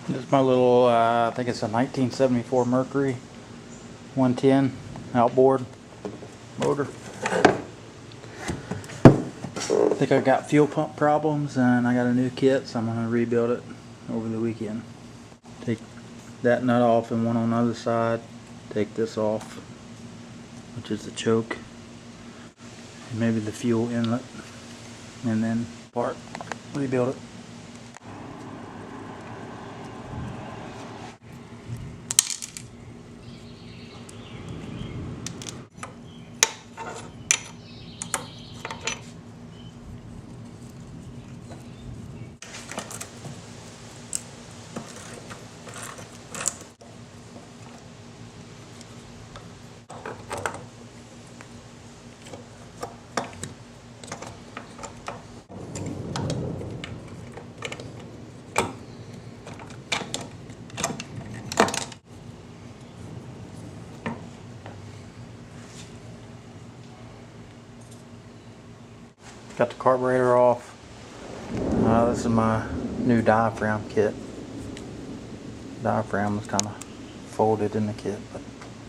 This is my little, I think it's a 1974 Mercury 110 outboard motor. I think I got fuel pump problems and I got a new kit, so I'm going to rebuild it over the weekend. Take that nut off and one on the other side. Take this off, which is the choke, and maybe the fuel inlet, and then rebuild it. Got the carburetor off. This is my new diaphragm kit. Diaphragm was kind of folded in the kit, but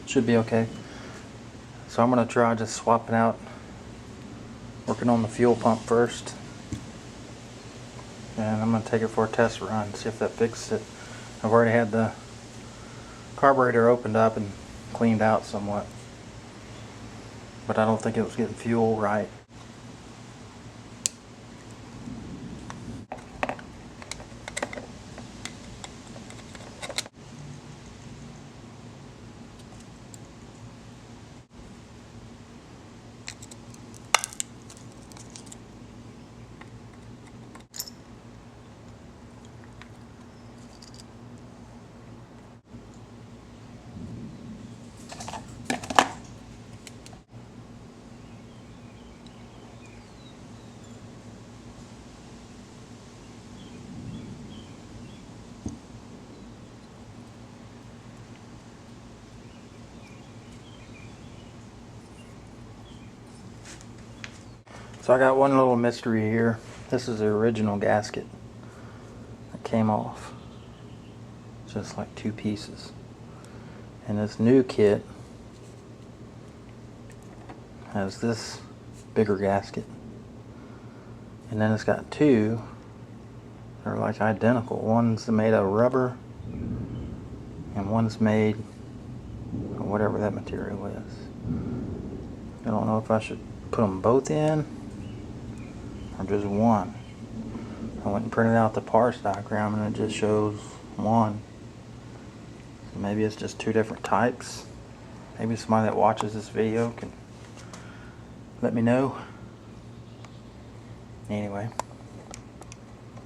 should be okay. So I'm going to try just swapping out, working on the fuel pump first. And I'm going to take it for a test run, see if that fixes it. I've already had the carburetor opened up and cleaned out somewhat, but I don't think it was getting fuel right. So I got one little mystery here. This is the original gasket that came off. Just like two pieces. And this new kit has this bigger gasket. And then it's got two that are like identical. One's made of rubber and one's made of whatever that material is. I don't know if I should put them both in or just one. I went and printed out the parts diagram and it just shows one. So maybe it's just two different types. Maybe somebody that watches this video can let me know. Anyway,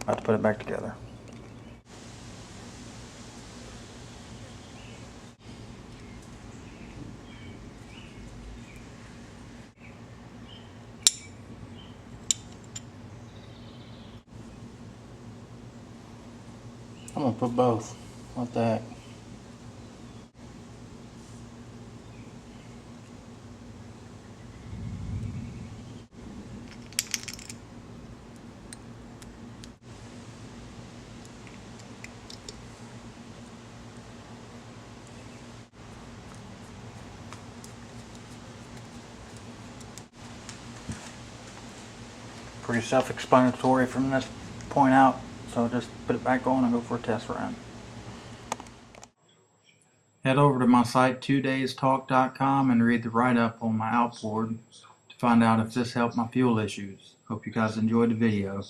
I have to put it back together. I'm gonna put both. What the heck? Pretty self-explanatory from this point out, so just put it back on and go for a test run. Head over to my site 2daystalk.com and read the write-up on my outboard to find out if this helped my fuel issues. Hope you guys enjoyed the video.